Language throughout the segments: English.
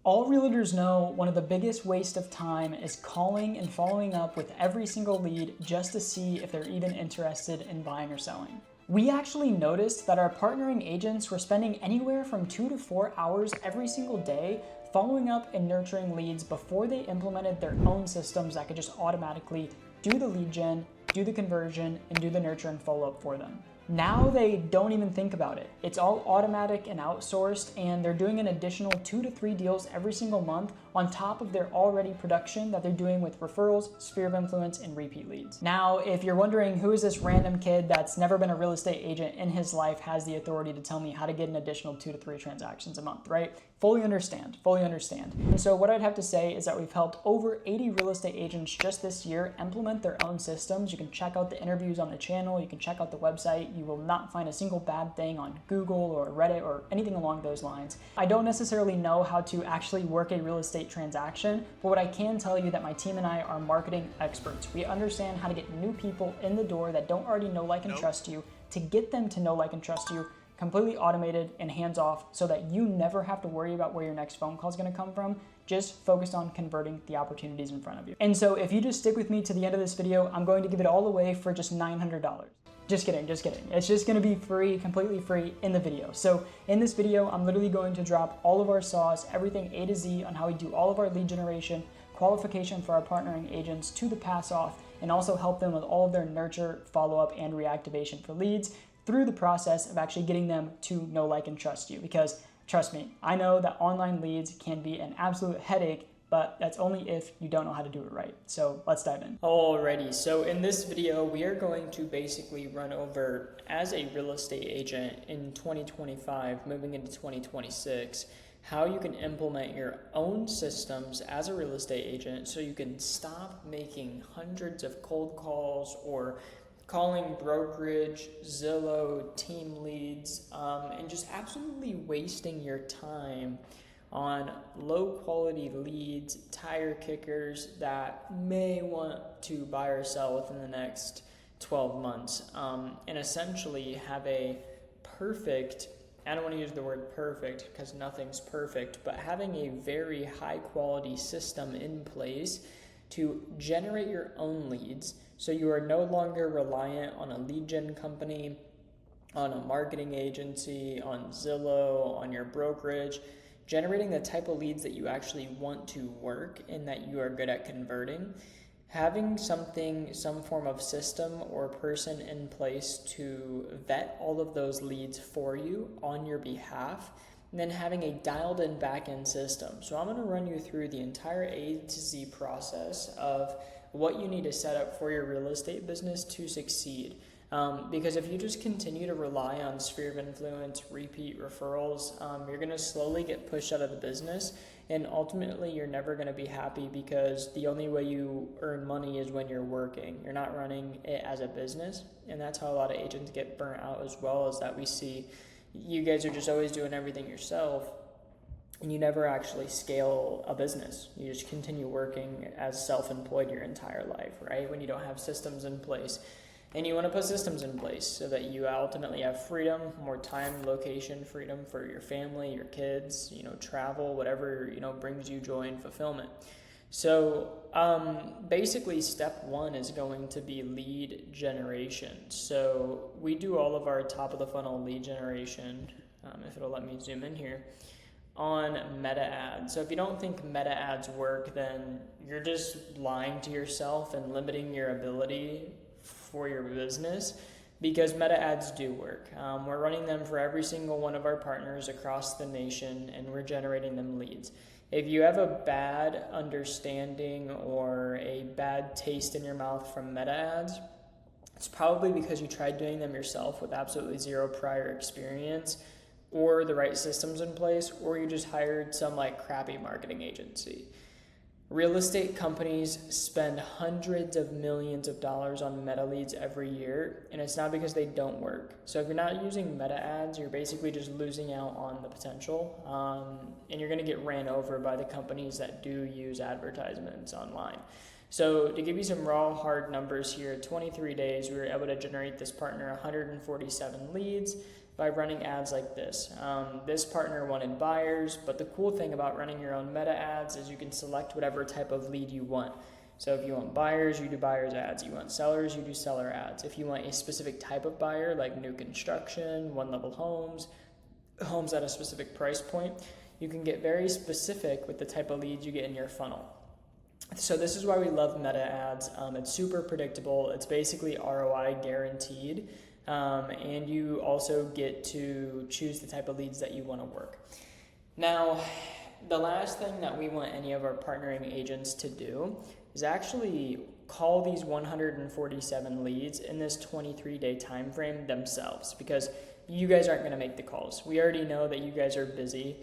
All realtors know one of the biggest waste of time is calling and following up with every single lead just to see if they're even interested in buying or selling. We actually noticed that our partnering agents were spending anywhere from 2 to 4 hours every single day following up and nurturing leads before they implemented their own systems that could just automatically do the lead gen, do the conversion, and do the nurture and follow up for them. Now they don't even think about it. It's all automatic and outsourced, and they're doing an additional 2 to 3 deals every single month on top of their already production that they're doing with referrals, sphere of influence, and repeat leads. Now, if you're wondering who is this random kid that's never been a real estate agent in his life has the authority to tell me how to get an additional 2 to 3 transactions a month, right? Fully understand, fully understand. And so what I'd have to say is that we've helped over 80 real estate agents just this year implement their own systems. You can check out the interviews on the channel, you can check out the website. You will not find a single bad thing on Google or Reddit or anything along those lines. I don't necessarily know how to actually work a real estate transaction, but what I can tell you that my team and I are marketing experts. We understand how to get new people in the door that don't already know, like, and trust you, to get them to know, like, and trust you, completely automated and hands-off, so that you never have to worry about where your next phone call is going to come from. Just focus on converting the opportunities in front of you. And so if you just stick with me to the end of this video, I'm going to give it all away for just $900. Just kidding, just kidding. It's just gonna be free, completely free in the video. So in this video, I'm literally going to drop all of our sauce, everything A to Z on how we do all of our lead generation, qualification for our partnering agents to the pass off, and also help them with all of their nurture, follow-up, and reactivation for leads through the process of actually getting them to know, like, and trust you. Because trust me, I know that online leads can be an absolute headache, but that's only if you don't know how to do it right. So let's dive in. Alrighty, so in this video, we are going to basically run over, as a real estate agent in 2025, moving into 2026, how you can implement your own systems as a real estate agent so you can stop making hundreds of cold calls or calling brokerage, Zillow, team leads, and just absolutely wasting your time on low quality leads, tire kickers that may want to buy or sell within the next 12 months, and essentially have a perfect, I don't want to use the word perfect because nothing's perfect, but having a very high quality system in place to generate your own leads so you are no longer reliant on a lead gen company, on a marketing agency, on Zillow, on your brokerage. Generating the type of leads that you actually want to work and that you are good at converting, having some form of system or person in place to vet all of those leads for you on your behalf, and then having a dialed in backend system. So I'm going to run you through the entire A to Z process of what you need to set up for your real estate business to succeed. Because if you just continue to rely on sphere of influence, repeat referrals, you're going to slowly get pushed out of the business, and ultimately you're never going to be happy because the only way you earn money is when you're working. You're not running it as a business, and that's how a lot of agents get burnt out as well, is that we see you guys are just always doing everything yourself, and you never actually scale a business. You just continue working as self-employed your entire life, right? When you don't have systems in place. And you want to put systems in place so that you ultimately have freedom, more time, location freedom for your family, your kids, travel, whatever, brings you joy and fulfillment. So basically step one is going to be lead generation. So we do all of our top of the funnel lead generation, if it'll let me zoom in here, on meta ads. So if you don't think meta ads work, then you're just lying to yourself and limiting your ability for your business, because meta ads do work. We're running them for every single one of our partners across the nation, and we're generating them leads. If you have a bad understanding or a bad taste in your mouth from meta ads, it's probably because you tried doing them yourself with absolutely zero prior experience or the right systems in place, or you just hired some crappy marketing agency. Real estate companies spend hundreds of millions of dollars on meta leads every year, and it's not because they don't work. So if you're not using meta ads, you're basically just losing out on the potential, and you're going to get ran over by the companies that do use advertisements online. So to give you some raw hard numbers here, 23 days, we were able to generate this partner 147 leads. by running ads like this. This partner wanted buyers, but the cool thing about running your own meta ads is you can select whatever type of lead you want. So if you want buyers, you do buyers ads. You want sellers, you do seller ads. If you want a specific type of buyer, like new construction, one-level homes, homes at a specific price point, you can get very specific with the type of leads you get in your funnel. So this is why we love meta ads. It's super predictable. It's basically ROI guaranteed. And you also get to choose the type of leads that you want to work. Now, the last thing that we want any of our partnering agents to do is actually call these 147 leads in this 23-day time frame themselves, because you guys aren't going to make the calls. We already know that you guys are busy.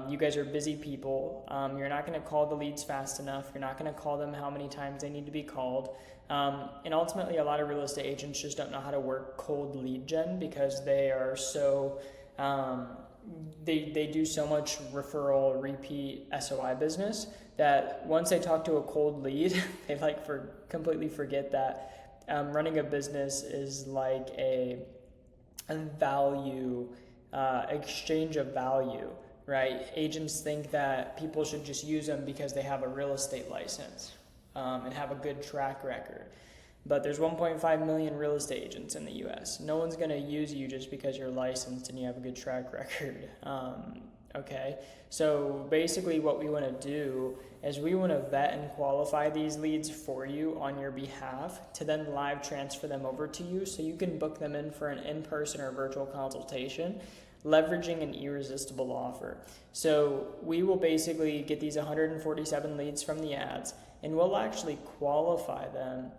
You guys are busy people. You're not going to call the leads fast enough. You're not going to call them how many times they need to be called. And ultimately, a lot of real estate agents just don't know how to work cold lead gen because they are so, they do so much referral, repeat SOI business that once they talk to a cold lead, they completely forget that running a business is like a value, exchange of value, right? Agents think that people should just use them because they have a real estate license and have a good track record. But there's 1.5 million real estate agents in the US. No one's going to use you just because you're licensed and you have a good track record. Okay, so basically what we want to do is we want to vet and qualify these leads for you on your behalf to then live transfer them over to you so you can book them in for an in-person or virtual consultation, leveraging an irresistible offer. So we will basically get these 147 leads from the ads, and we'll actually qualify them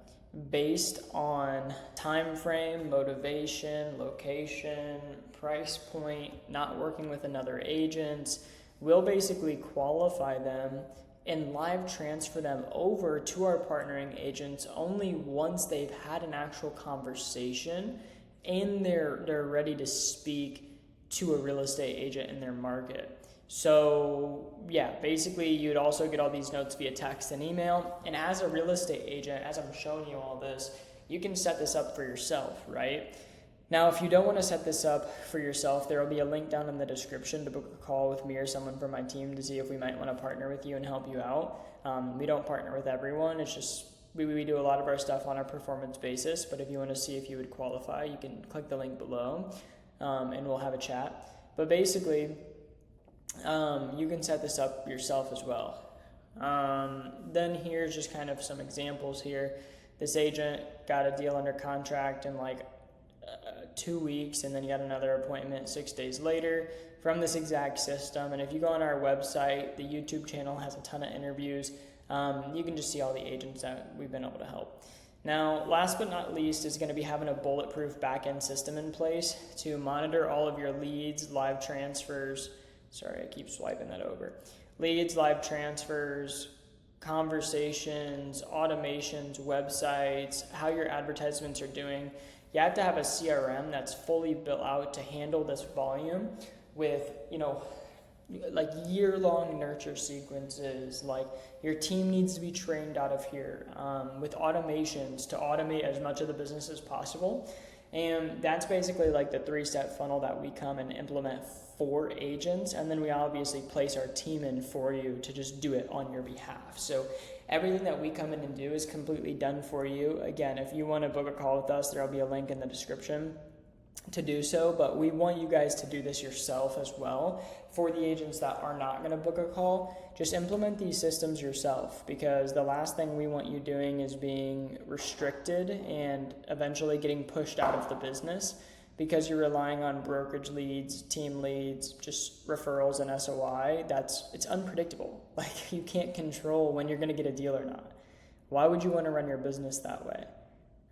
based on time frame, motivation, location, price point, not working with another agent. We'll basically qualify them and live transfer them over to our partnering agents only once they've had an actual conversation and they're ready to speak to a real estate agent in their market. So yeah, basically you'd also get all these notes via text and email. And as a real estate agent, as I'm showing you all this, you can set this up for yourself, right? Now, if you don't want to set this up for yourself, there will be a link down in the description to book a call with me or someone from my team to see if we might want to partner with you and help you out. We don't partner with everyone. It's just we do a lot of our stuff on a performance basis. But if you want to see if you would qualify, you can click the link below and we'll have a chat. But basically, you can set this up yourself as well. Then here's just kind of some examples here. This agent got a deal under contract in like 2 weeks, and then he got another appointment 6 days later from this exact system. And if you go on our website, the YouTube channel has a ton of interviews. You can just see all the agents that we've been able to help. Now, last but not least is going to be having a bulletproof backend system in place to monitor all of your leads, live transfers. Sorry, I keep swiping that over. Leads, live transfers, conversations, automations, websites, how your advertisements are doing. You have to have a CRM that's fully built out to handle this volume with, like year-long nurture sequences. Like your team needs to be trained out of here with automations to automate as much of the business as possible. And that's basically like the 3-step funnel that we come and implement for agents. And then we obviously place our team in for you to just do it on your behalf. So everything that we come in and do is completely done for you. Again, if you want to book a call with us, there'll be a link in the description to do so, but we want you guys to do this yourself as well. For the agents that are not going to book a call, just implement these systems yourself, because the last thing we want you doing is being restricted and eventually getting pushed out of the business because you're relying on brokerage leads, team leads, just referrals and SOI. It's unpredictable. Like you can't control when you're going to get a deal or not. Why would you want to run your business that way?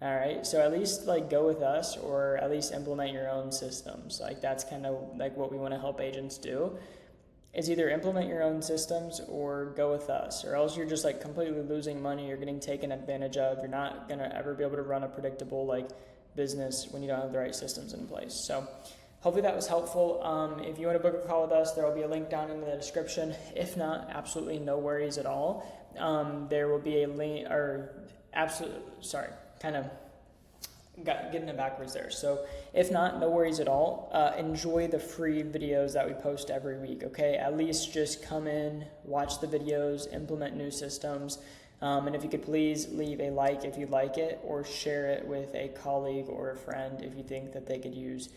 All right, so at least like go with us, or at least implement your own systems. Like that's kind of like what we want to help agents do, is either implement your own systems or go with us, or else you're just like completely losing money. You're getting taken advantage of. You're not gonna ever be able to run a predictable like business when you don't have the right systems in place. So hopefully that was helpful. If you want to book a call with us, there will be a link down in the description. If not, absolutely no worries at all. There will be a link, or getting it backwards there. So if not, no worries at all. Enjoy the free videos that we post every week, okay? At least just come in, watch the videos, implement new systems, and if you could please leave a like if you like it, or share it with a colleague or a friend if you think that they could use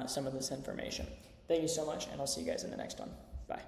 some of this information. Thank you so much, and I'll see you guys in the next one. Bye.